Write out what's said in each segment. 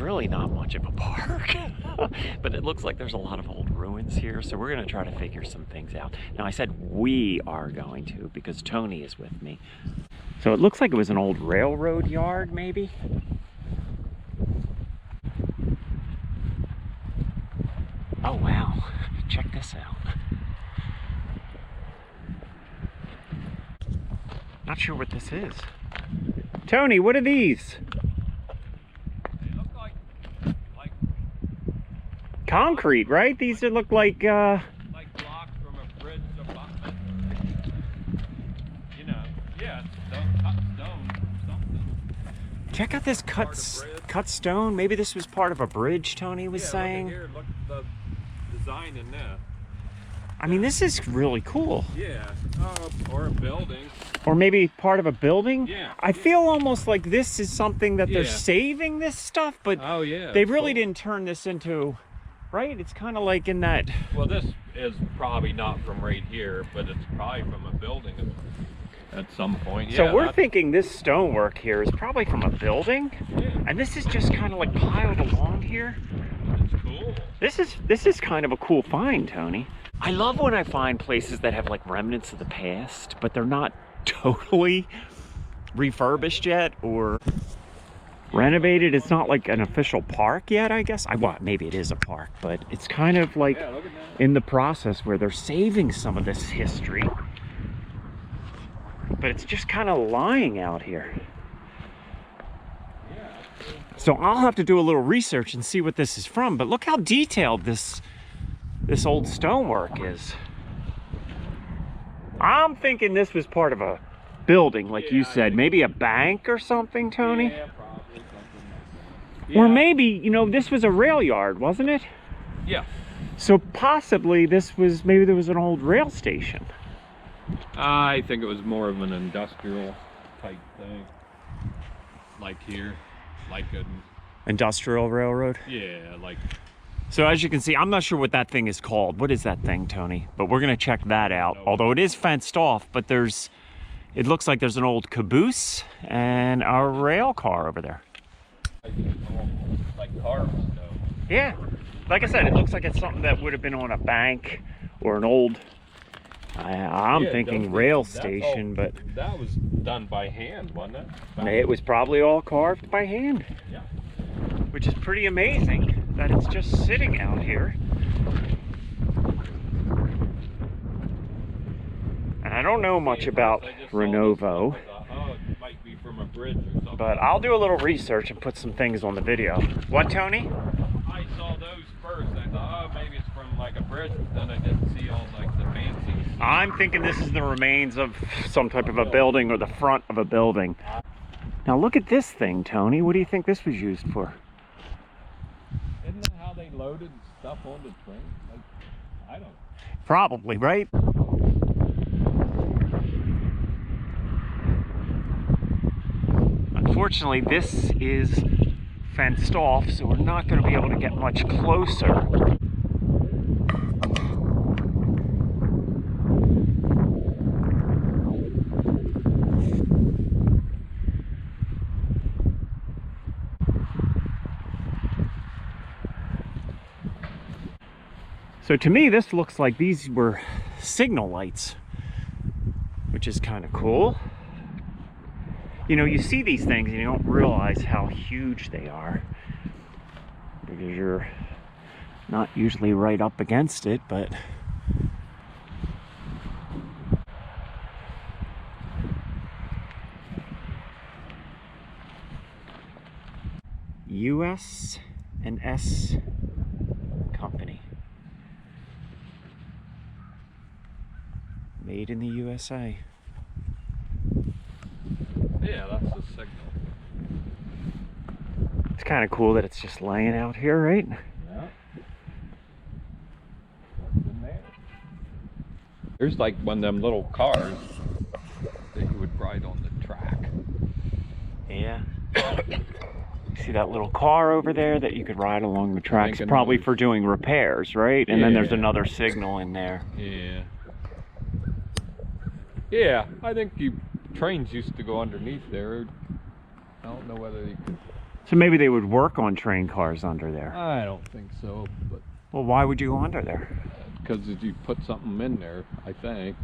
really not much of a park. But it looks like there's a lot of old ruins here, so we're gonna try to figure some things out. Now I said we are going to because Tony is with me. So it looks like it was an old railroad yard, maybe? Oh wow, check this out. Not sure what this is. Tony, what are these? They look like concrete, right? These look like blocks from a bridge abutment. You know, yeah, cut stone or something. check out this cut stone. Maybe this was part of a bridge, Tony was saying. Look at here, look at the design in there. I mean, this is really cool. Yeah, or a building. Or maybe part of a building. Yeah. I feel almost like this is something that they're saving this stuff, but they really didn't turn this into, right? It's kind of like in that. Well, this is probably not from right here, but it's probably from a building at some point. Yeah, so we're thinking this stonework here is probably from a building, and this is just kind of like piled along here. It's cool. This is kind of a cool find, Tony. I love when I find places that have like remnants of the past, but they're not totally refurbished yet or renovated. It's not like an official park yet, I guess. Well, maybe it is a park, but it's kind of like in the process where they're saving some of this history. But it's just kind of lying out here. So I'll have to do a little research and see what this is from, but look how detailed this old stonework is. I'm thinking this was part of a building, like you said, maybe a bank or something, Tony? Yeah, probably something like that. Or maybe, you know, this was a rail yard, wasn't it? Yeah. So possibly maybe there was an old rail station. I think it was more of an industrial type thing. Like here, like an Industrial railroad? yeah, like. So as you can see, I'm not sure what that thing is called. What is that thing, Tony? But we're gonna check that out. Although it is fenced off, but it looks like there's an old caboose and a rail car over there. Like cars, though. Yeah, like I said, it looks like it's something that would have been on a bank or an old, I'm thinking rail station, but that was done by hand, wasn't it? it was probably all carved by hand. Yeah. Which is pretty amazing that it's just sitting out here. And I don't know much about Renovo, it might be from a bridge or something. but I'll do a little research and put some things on the video. What, Tony? I saw those first. I thought, oh, maybe it's from like a bridge, but then I didn't see all like the fancy. I'm thinking this is the remains of some type of a building or the front of a building. Now look at this thing, Tony. What do you think this was used for? Isn't that how they loaded stuff on the train? Like, I don't know. Probably, right? Unfortunately, this is fenced off, so we're not going to be able to get much closer. So to me, this looks like these were signal lights, which is kind of cool. You know, you see these things and you don't realize how huge they are because you're not usually right up against it, but US&S company. Made in the USA. Yeah, that's the signal. It's kind of cool that it's just laying out here, right? Yeah. What's in there? There's like one of them little cars that you would ride on the track. Yeah. See that little car over there that you could ride along the tracks, probably for doing repairs, right? And then there's another signal in there. Yeah. Yeah, I think trains used to go underneath there. I don't know whether you could So maybe they would work on train cars under there. I don't think so, but Well, why would you go under there? because if you put something in there, I think.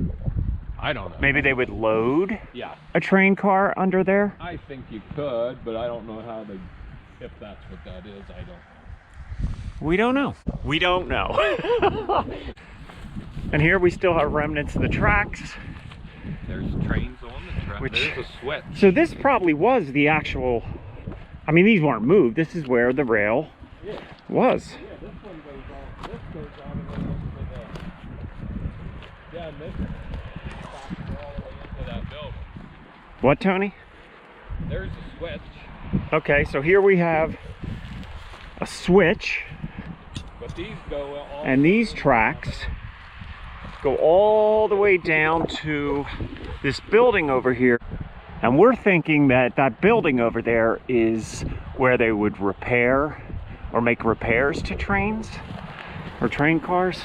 I don't know. Maybe they would load Yeah, a train car under there? I think you could, but I don't know how they. If that's what that is, I don't know. We don't know. We don't know. And here we still have remnants of the tracks. There's trains on the track. There's a switch. So this probably was the actual, I mean, these weren't moved. This is where the rail was. Yeah, this one goes on. This goes all the way into the. Yeah, and this stops all the way into that building. What, Tony? There's a switch. Okay, so here we have a switch, But these go all. and these tracks go all the way down to this building over here. And we're thinking that that building over there is where they would repair or make repairs to trains or train cars.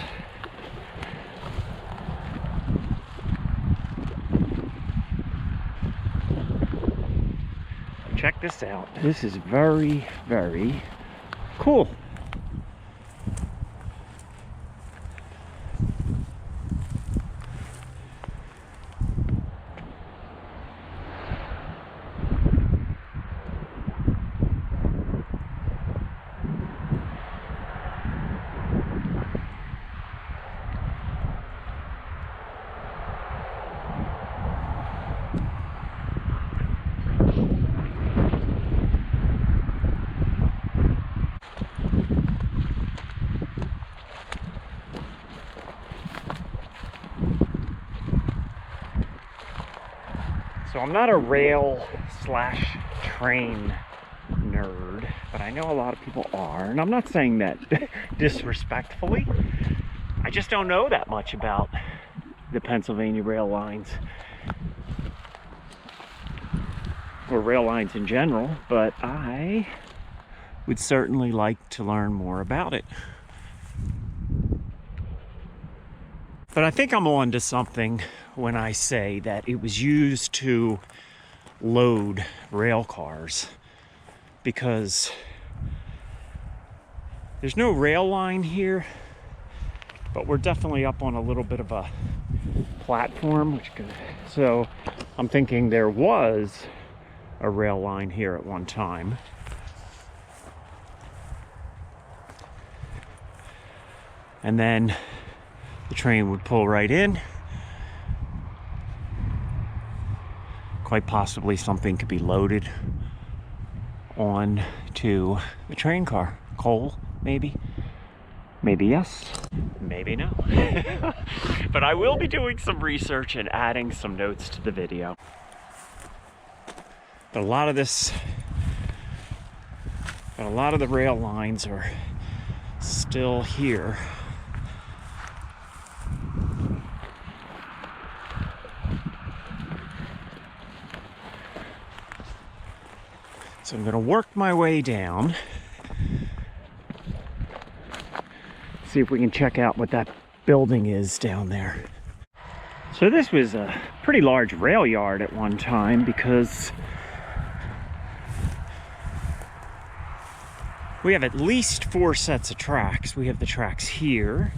Check this out. This is very, very cool. So I'm not a rail slash train nerd, but I know a lot of people are, and I'm not saying that disrespectfully. I just don't know that much about the Pennsylvania rail lines or rail lines in general, but I would certainly like to learn more about it. But I think I'm on to something when I say that it was used to load rail cars, because there's no rail line here, but we're definitely up on a little bit of a platform, so I'm thinking there was a rail line here at one time. And then the train would pull right in. Quite possibly something could be loaded on to the train car. Coal, maybe. Maybe yes, maybe no. But I will be doing some research and adding some notes to the video. But a lot of the rail lines are still here. So I'm going to work my way down. See if we can check out what that building is down there. So this was a pretty large rail yard at one time, because we have at least 4 sets of tracks. We have the tracks here.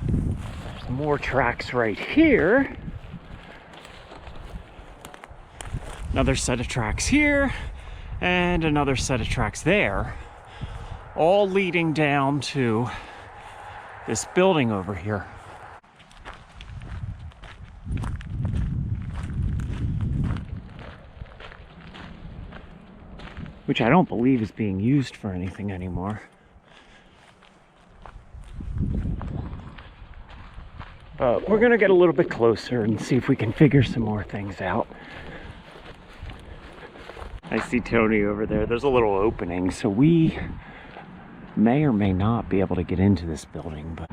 There's more tracks right here. Another set of tracks here, and another set of tracks there, all leading down to this building over here. Which I don't believe is being used for anything anymore. But we're gonna get a little bit closer and see if we can figure some more things out. I see Tony over there. There's a little opening, so we may or may not be able to get into this building. But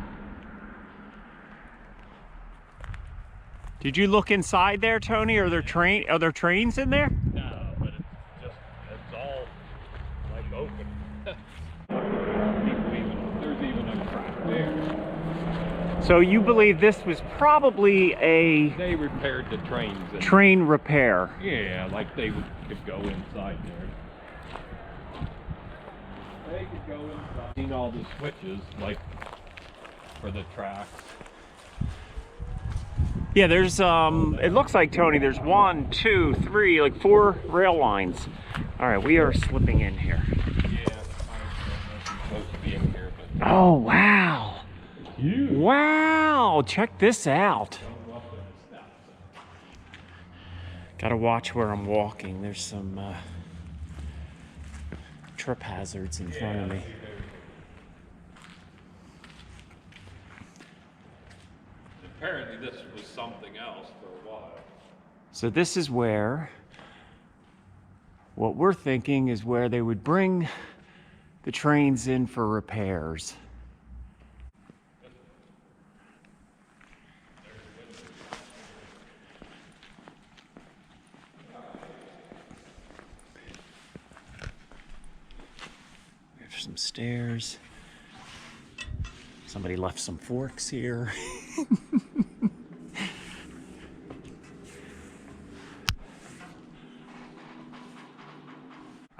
did you look inside there, Tony? Are there trains in there? No, but it's all like open. There's even a track there. So you believe this was probably a They repaired the trains. And, train repair? yeah, like they could go inside there. They could go inside. Seen all the switches, like for the tracks. Yeah, there's it looks like, Tony, there's 1, 2, 3, like 4 rail lines. All right, we are slipping in here. Yeah, I don't know if I'm supposed to be in here, but Oh, wow. huge. Wow, check this out. Gotta watch where I'm walking. There's some trip hazards in front of me. Apparently this was something else for a while. So this is where, what we're thinking is where they would bring the trains in for repairs. We have some stairs. Somebody left some forks here.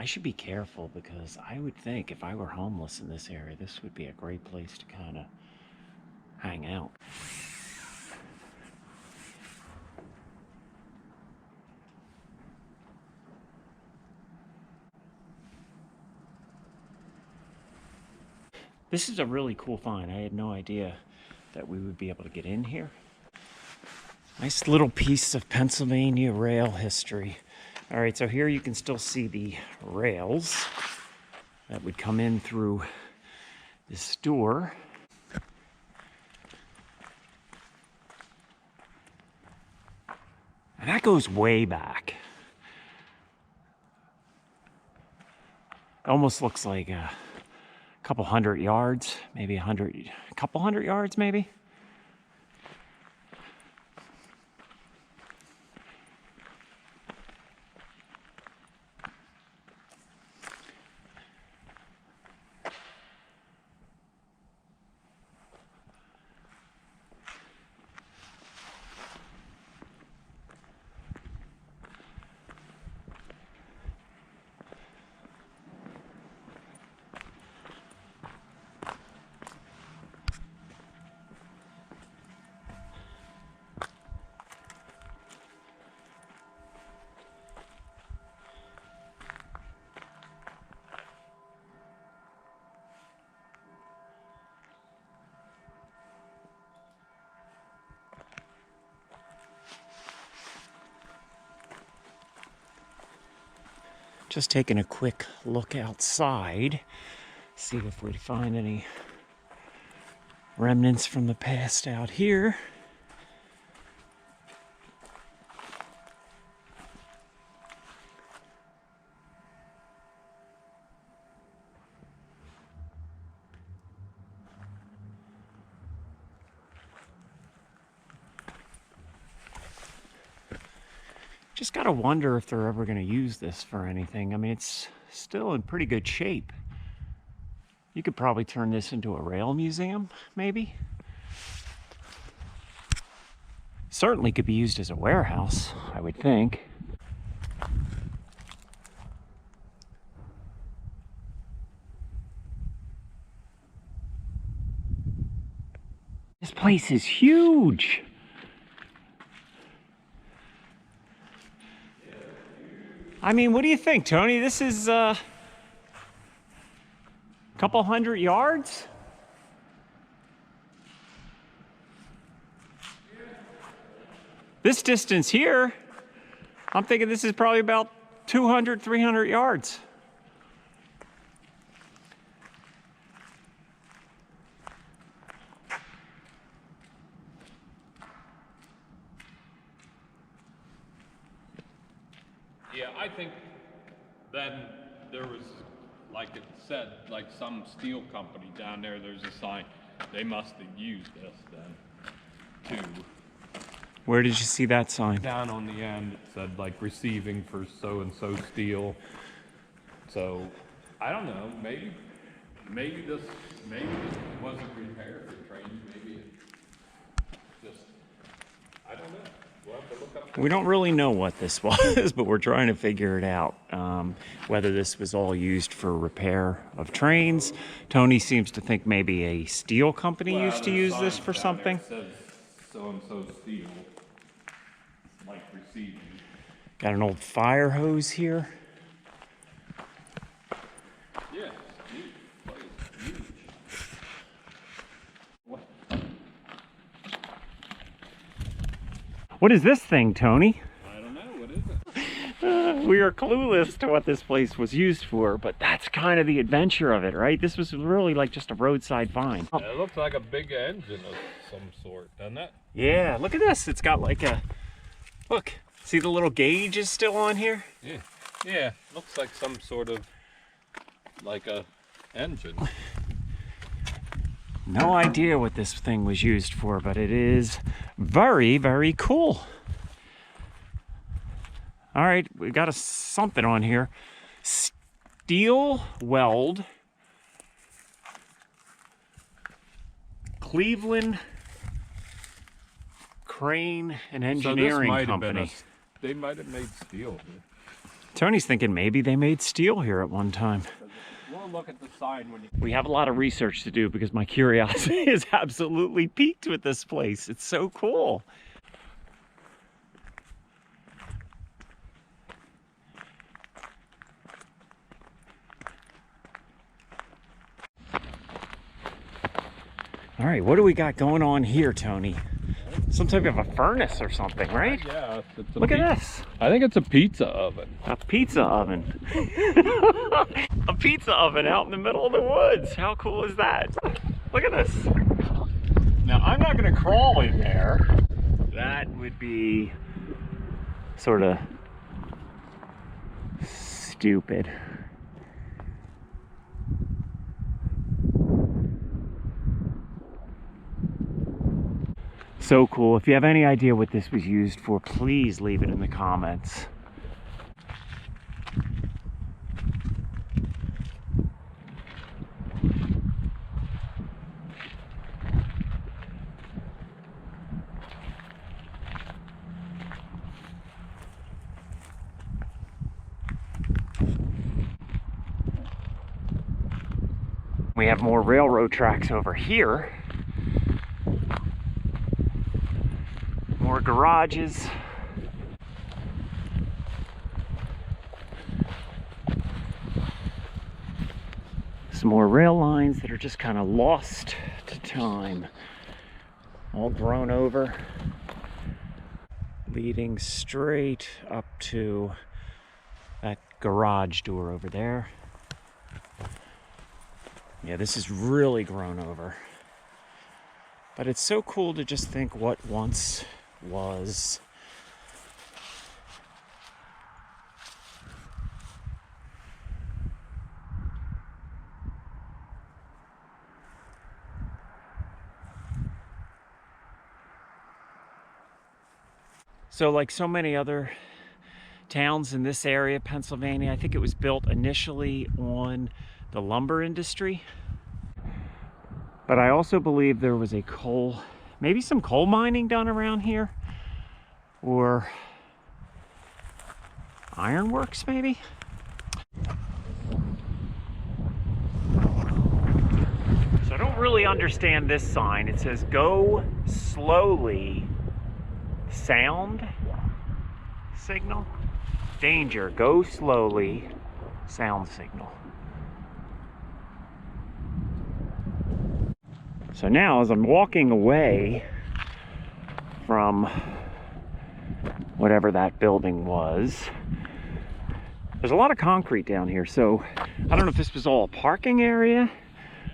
I should be careful because I would think if I were homeless in this area, this would be a great place to kind of hang out. This is a really cool find. I had no idea that we would be able to get in here. Nice little piece of Pennsylvania rail history. All right, so here you can still see the rails that would come in through this door. And that goes way back. It almost looks like a couple 100 yards, maybe a couple hundred yards maybe. Just taking a quick look outside, see if we find any remnants from the past out here. Just gotta wonder if they're ever gonna use this for anything. I mean, it's still in pretty good shape. You could probably turn this into a rail museum, maybe. Certainly could be used as a warehouse, I would think. This place is huge. I mean, what do you think, Tony? This is a couple 100 yards? This distance here, I'm thinking this is probably about 200, 300 yards. Yeah, I think then there was, like it said, like some steel company down there, there's a sign. They must have used this then, too. Where did you see that sign? Down on the end, it said like receiving for so-and-so steel. So, I don't know, maybe this wasn't repaired for trains, maybe it just, I don't know. We'll have to look up. We don't really know what this was, but we're trying to figure it out. Whether this was all used for repair of trains. Tony seems to think maybe a steel company used to use this for something. Says so-and-so steel, like receiving. Got an old fire hose here. Yeah, neat place, huge. What? What is this thing, Tony? I don't know, what is it? We are clueless to what this place was used for, but that's kind of the adventure of it, right? This was really like just a roadside find. It looks like a big engine of some sort, doesn't it? Yeah, look at this. It's got like a, look, see the little gauge is still on here? Yeah, yeah, looks like some sort of, like a engine. No idea what this thing was used for, but it is very, very cool. All right, we got something on here. Steel weld. Cleveland Crane and Engineering Company. They might have made steel here. Tony's thinking maybe they made steel here at one time. We'll look at the sign when you... We have a lot of research to do because my curiosity is absolutely piqued with this place. It's so cool. All right, what do we got going on here, Tony? Some type of a furnace or something, right? Yeah. Look at this. I think it's a pizza oven. A pizza oven. A pizza oven out in the middle of the woods. How cool is that? Look at this. Now, I'm not going to crawl in there. That would be sort of stupid. So cool. If you have any idea what this was used for, please leave it in the comments. We have more railroad tracks over here. More garages. Some more rail lines that are just kind of lost to time. All grown over. Leading straight up to that garage door over there. Yeah, this is really grown over. But it's so cool to just think what once was. So like so many other towns in this area, Pennsylvania, I think it was built initially on the lumber industry. But I also believe there was a coal, maybe some coal mining done around here, or ironworks maybe. So I don't really understand this sign. It says go slowly, sound signal, danger, go slowly, sound signal. So now, as I'm walking away from whatever that building was, there's a lot of concrete down here. So I don't know if this was all a parking area,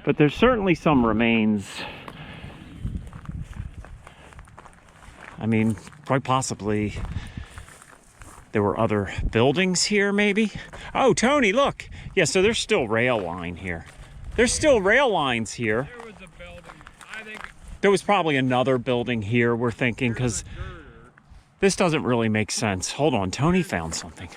but there's certainly some remains. I mean, quite possibly there were other buildings here, maybe. Oh, Tony, look. Yeah, so there's still rail line here. There's still rail lines here. There was probably another building here, we're thinking, because this doesn't really make sense. Hold on, Tony found something.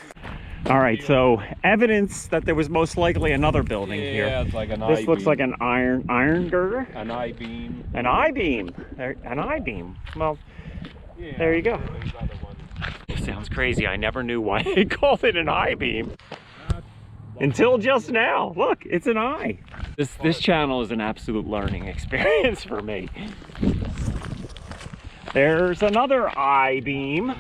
All right, so evidence that there was most likely another building here. Yeah, it's like an I-beam. This looks like an iron girder. An I-beam. An I-beam. An I-beam. Well, Yeah, there you go. there's other ones. Sounds crazy. I never knew why they called it an I-beam until just now. Look, it's an eye. This channel is an absolute learning experience for me. There's another I-beam.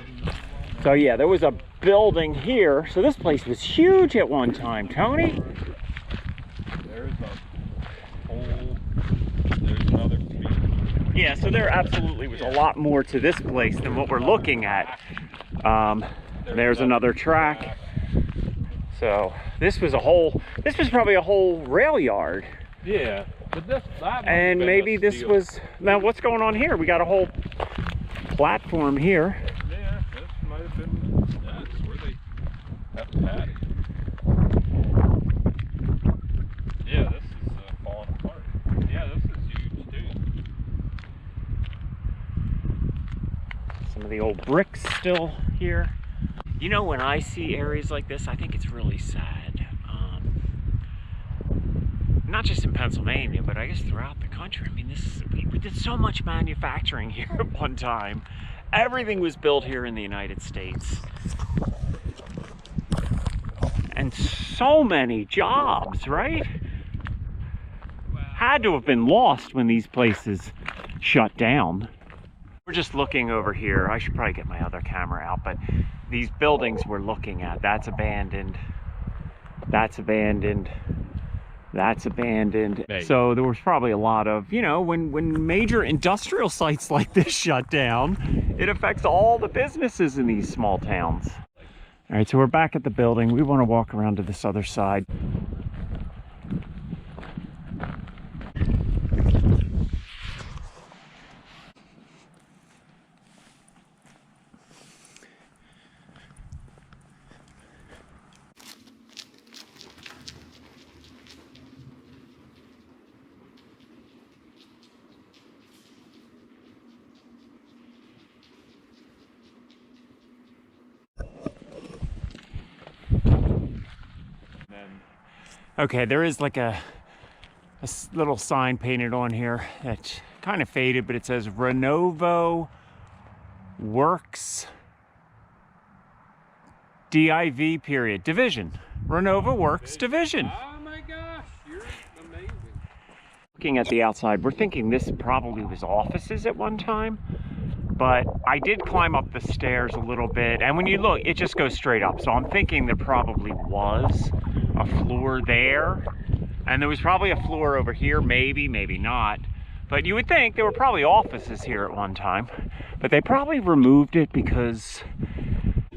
So yeah, there was a building here. So this place was huge at one time, Tony. There's a hole. There's another beam. Yeah, so there absolutely was a lot more to this place than what we're looking at. There's another track. So this was probably a whole rail yard. Yeah, but that And maybe this was, now what's going on here? We got a whole platform here. Yeah, this might have been, that's where they have the patty. Yeah, this is falling apart. Yeah, this is huge too. Some of the old bricks still here. You know, when I see areas like this, I think it's really sad. Not just in Pennsylvania, but I guess throughout the country. I mean, we did so much manufacturing here at one time. Everything was built here in the United States. And so many jobs, right? Had to have been lost when these places shut down. We're just looking over here. I should probably get my other camera out, but these buildings we're looking at, that's abandoned. That's abandoned. That's abandoned. Hey. So there was probably a lot of, you know, when major industrial sites like this shut down, it affects all the businesses in these small towns. All right, so we're back at the building. We want to walk around to this other side. Okay, there is like a little sign painted on here that's kind of faded, but it says Renovo Works DIV period division. Renovo Works division. Oh my gosh, you're amazing. Looking at the outside, we're thinking this probably was offices at one time, but I did climb up the stairs a little bit, and when you look, it just goes straight up. So I'm thinking there probably was a floor there, and there was probably a floor over here, maybe not, but you would think there were probably offices here at one time, but they probably removed it because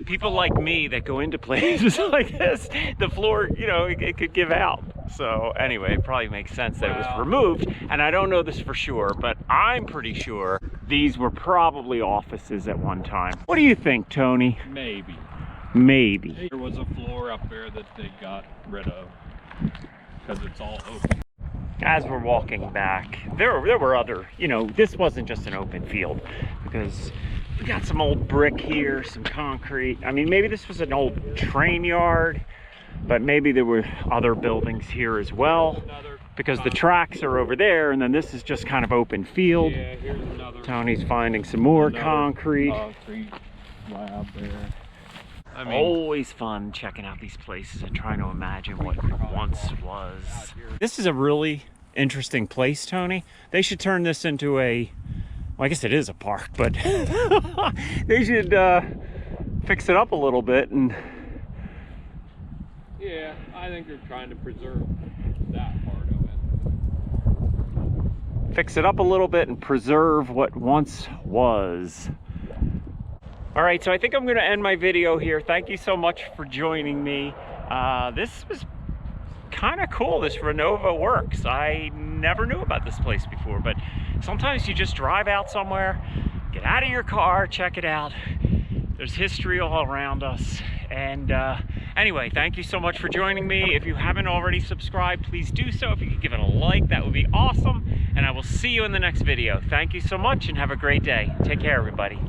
people like me that go into places like this, the floor, you know, it could give out. So anyway, it probably makes sense that it was removed, and I don't know this for sure, but I'm pretty sure these were probably offices at one time. What do you think, Tony? Maybe. Maybe. There was a floor up there that they got rid of because it's all open. As we're walking back, there were other, you know, this wasn't just an open field, because we got some old brick here, some concrete. I mean, maybe this was an old train yard, but maybe there were other buildings here as well, because the tracks are over there, and then this is just kind of open field. Yeah, here's another. Tony's finding some more concrete. Concrete slab there. I mean, always fun checking out these places and trying to imagine what once was. This is a really interesting place, Tony. They should turn this into a, well, I guess it is a park, but they should fix it up a little bit. And yeah, I think they're trying to preserve that part of it. Fix it up a little bit and preserve what once was. All right, so I think I'm going to end my video here. Thank you so much for joining me. This was kind of cool, this Renovo Works. I never knew about this place before, but sometimes you just drive out somewhere, get out of your car, check it out. There's history all around us. And anyway, thank you so much for joining me. If you haven't already subscribed, please do so. If you could give it a like, that would be awesome. And I will see you in the next video. Thank you so much and have a great day. Take care, everybody.